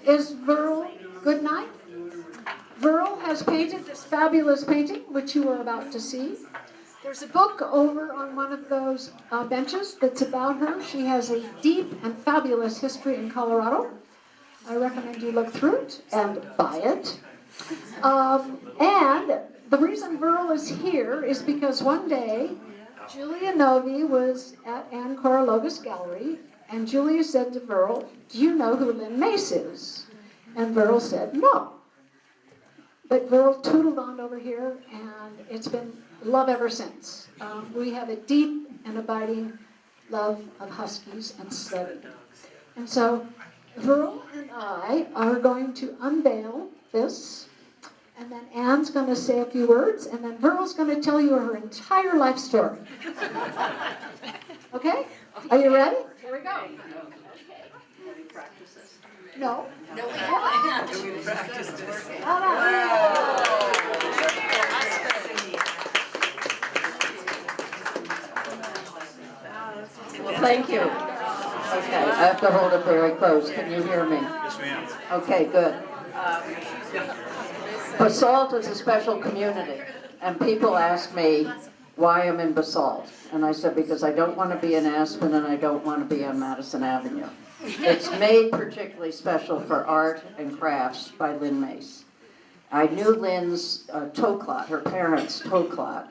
is Veryl Goodnight. Veryl has painted this fabulous painting, which you are about to see. There's a book over on one of those benches that's about her. She has a deep and fabulous history in Colorado. I recommend you look through it and buy it. And the reason Veryl is here is because one day Julia Novi was at Anne Corologus Gallery, and Julia said to Veryl, "Do you know who Lynn Mace is?" And Veryl said, "No." But Veryl tootled on over here, and it's been love ever since. We have a deep and abiding love of Huskies and sledding. And so Veryl and I are going to unveil this, and then Anne's going to say a few words, and then Veryl's going to tell you her entire life story. Okay? Are you ready? Here we go. No. No, we haven't. Do we practice this? Well, thank you. Okay, I have to hold it very close. Can you hear me? Yes, ma'am. Okay, good. Basalt is a special community, and people ask me why I'm in Basalt. And I said, because I don't want to be in Aspen and I don't want to be on Madison Avenue. It's made particularly special for art and crafts by Lynn Mace. I knew Lynn's Toklat, her parents' Toklat,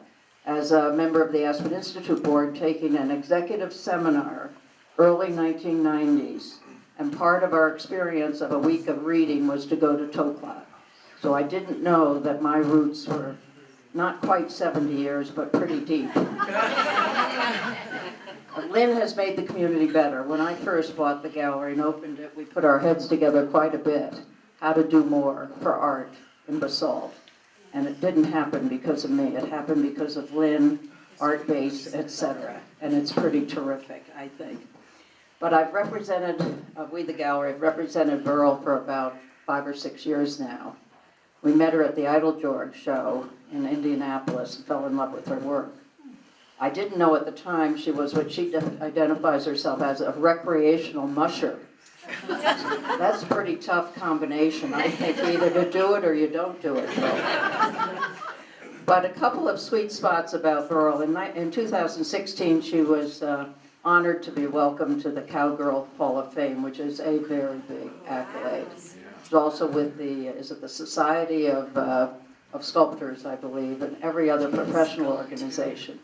as a member of the Aspen Institute Board taking an executive seminar early 1990s. And part of our experience of a week of reading was to go to Toklat. So I didn't know that my roots were not quite 70 years, but pretty deep. Lynn has made the community better. When I first bought the gallery and opened it, we put our heads together quite a bit, how to do more for art in Basalt. And it didn't happen because of me. It happened because of Lynn, Art Base, etc. And it's pretty terrific, I think. But I've represented, we the gallery, have represented Veryl for about 5 or 6 years now. We met her at the Idle George show in Indianapolis and fell in love with her work. I didn't know at the time she was what she identifies herself as, a recreational musher. That's a pretty tough combination. I think either to do it or you don't do it. But a couple of sweet spots about Veryl. In 2016, she was honored to be welcomed to the Cowgirl Hall of Fame, which is a very big accolade. She's also with the Society of Sculptors, I believe, and every other professional organization.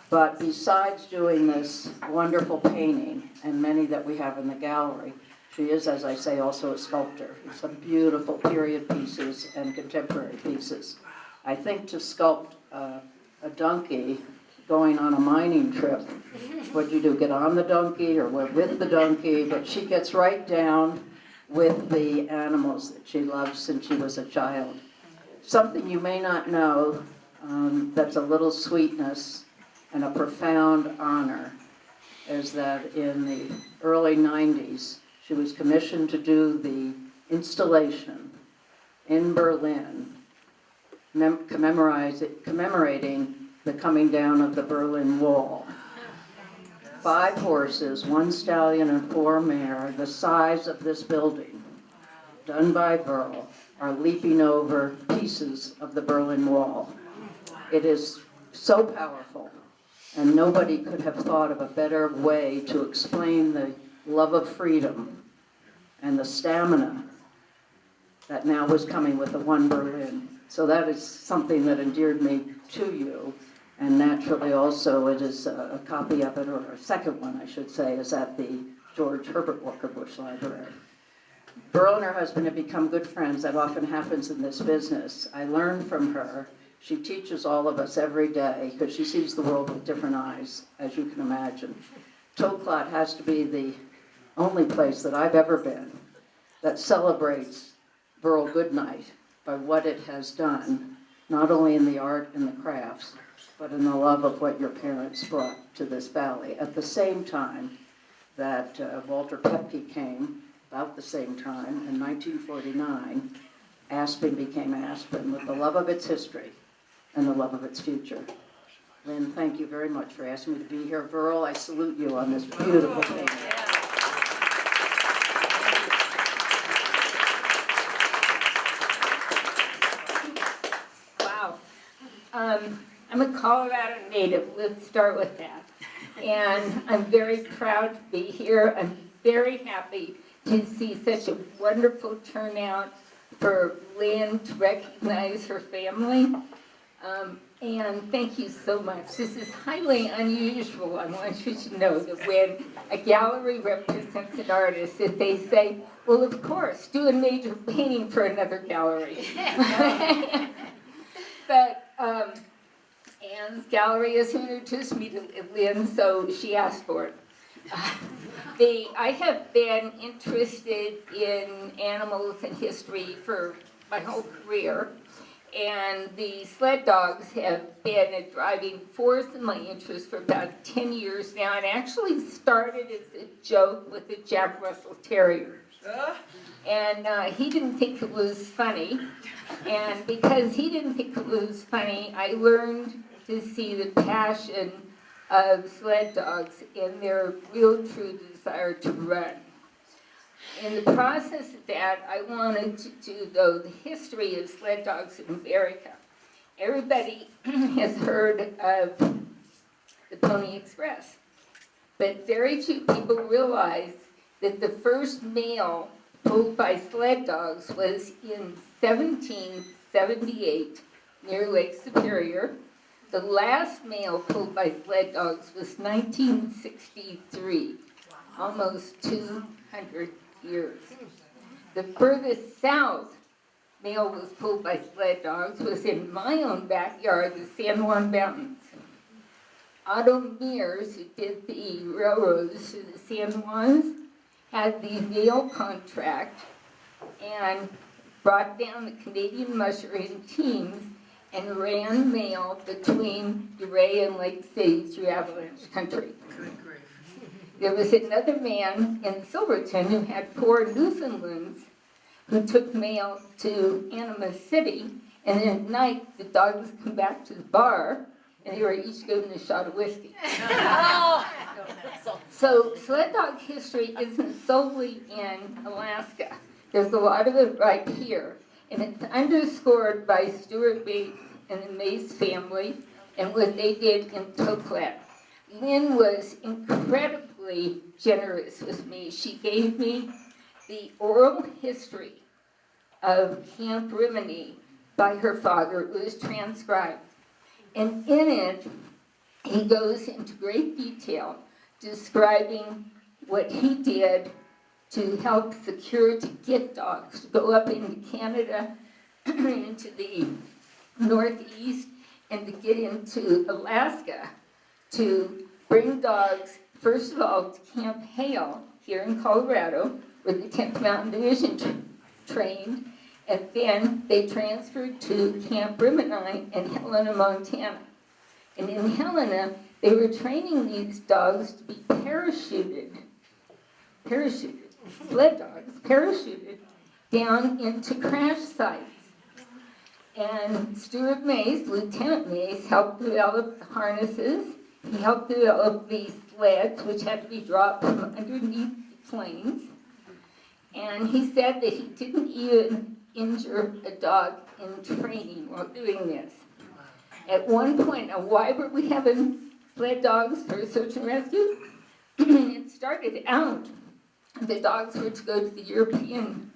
But besides doing this wonderful painting, and many that we have in the gallery, she is, as I say, also a sculptor. Some beautiful period pieces and contemporary pieces. I think to sculpt a donkey going on a mining trip, what'd you do, get on the donkey or with the donkey? But she gets right down with the animals that she loves since she was a child. Something you may not know, that's a little sweetness and a profound honor, is that in the early 90s, she was commissioned to do the installation in Berlin, commemorating the coming down of the Berlin Wall. 5 horses, 1 stallion and 4 mare, the size of this building, done by Veryl, are leaping over pieces of the Berlin Wall. It is so powerful, and nobody could have thought of a better way to explain the love of freedom and the stamina that now was coming with the One Berlin. So that is something that endeared me to you, and naturally also it is a copy of it, or a second one I should say, is at the George Herbert Walker Bush Library. Veryl and her husband have become good friends. That often happens in this business. I learn from her. She teaches all of us every day because she sees the world with different eyes, as you can imagine. Toklat has to be the only place that I've ever been that celebrates Veryl Goodnight by what it has done, not only in the art and the crafts, but in the love of what your parents brought to this valley. At the same time that Walter Pepke came, about the same time, in 1949, Aspen became Aspen with the love of its history and the love of its future. Lynn, thank you very much for asking me to be here. Veryl, I salute you on this beautiful thing. I'm a Colorado native, let's start with that. And I'm very proud to be here. I'm very happy to see such a wonderful turnout for Lynn to recognize her family. And thank you so much. This is highly unusual. I want you to know that when a gallery represents an artist, that they say, well, of course, do a major painting for another gallery. But Anne's gallery has introduced me to Lynn, so she asked for it. I have been interested in animals and history for my whole career. And the sled dogs have been a driving force in my interest for about 10 years now. It actually started as a joke with the Jack Russell Terrier. And he didn't think it was funny. And because he didn't think it was funny, I learned to see the passion of sled dogs and their real true desire to run. In the process of that, I wanted to do, though, the history of sled dogs in America. Everybody has heard of the Pony Express, but very few people realize that the first mail pulled by sled dogs was in 1778 near Lake Superior. The last mail pulled by sled dogs was 1963, almost 200 years. The furthest south mail was pulled by sled dogs was in my own backyard, the San Juan Mountains. Otto Mears, who did the railroads to the San Juans, had the mail contract and brought down the Canadian mushroom teams and ran mail between Uray and Lake City through Avalanche Country. There was another man in Silverton who had 4 Newfoundlands who took mail to Anima City, and at night the dogs come back to the bar and they were each given a shot of whiskey. So sled dog history isn't solely in Alaska. There's a lot of it right here, and it's underscored by Stuart Bates and the Mace family and what they did in Toklat. Lynn was incredibly generous with me. She gave me the oral history of Camp Rimini by her father. It was transcribed. And in it, he goes into great detail describing what he did to help secure, to get dogs to go up into Canada, into the Northeast, and to get into Alaska, to bring dogs, first of all, to Camp Hale here in Colorado, where the 10th Mountain Division trained, and then they transferred to Camp Rimini in Helena, Montana. And in Helena, they were training these dogs to be parachuted, sled dogs, parachuted down into crash sites. And Stuart Mace, Lieutenant Mace, helped develop the harnesses. He helped develop these sleds, which had to be dropped from underneath the planes. And he said that he didn't even injure a dog in training while doing this. At one point, now why were we having sled dogs for search and rescue? It started out, the dogs were to go to the European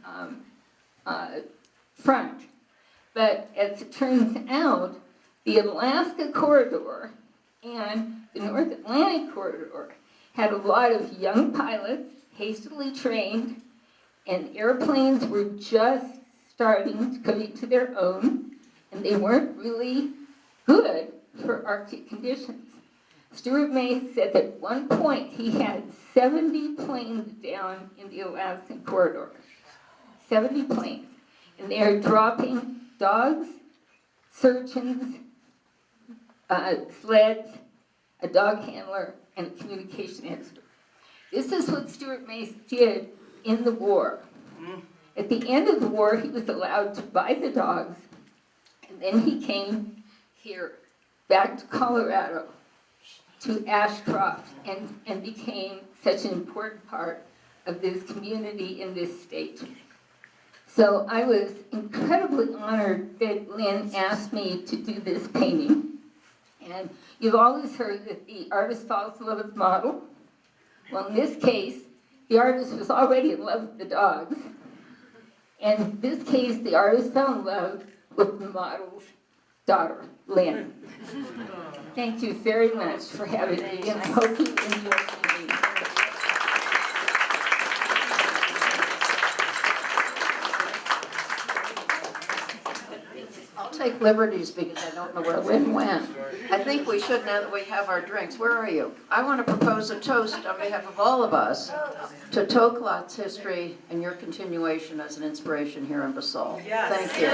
front. But as it turns out, the Alaska corridor and the North Atlantic corridor had a lot of young pilots, hastily trained, and airplanes were just starting to come into their own, and they weren't really good for Arctic conditions. Stuart Mace said at one point he had 70 planes down in the Alaskan corridor. 70 planes. And they are dropping dogs, surgeons, sleds, a dog handler, and a communication expert. This is what Stuart Mace did in the war. At the end of the war, he was allowed to buy the dogs, and then he came here, back to Colorado, to Ashcroft, and became such an important part of this community in this state. So I was incredibly honored that Lynn asked me to do this painting. And you've always heard that the artist falls in love with the model. Well, in this case, the artist was already in love with the dogs. And in this case, the artist fell in love with the model's daughter, Lynn. Thank you very much for having me, and I hope you enjoy the meeting. I'll take liberties because I don't know where Lynn went. I think we should, now that we have our drinks. Where are you? I want to propose a toast on behalf of all of us to Toklat's history and your continuation as an inspiration here in Basalt. Thank you.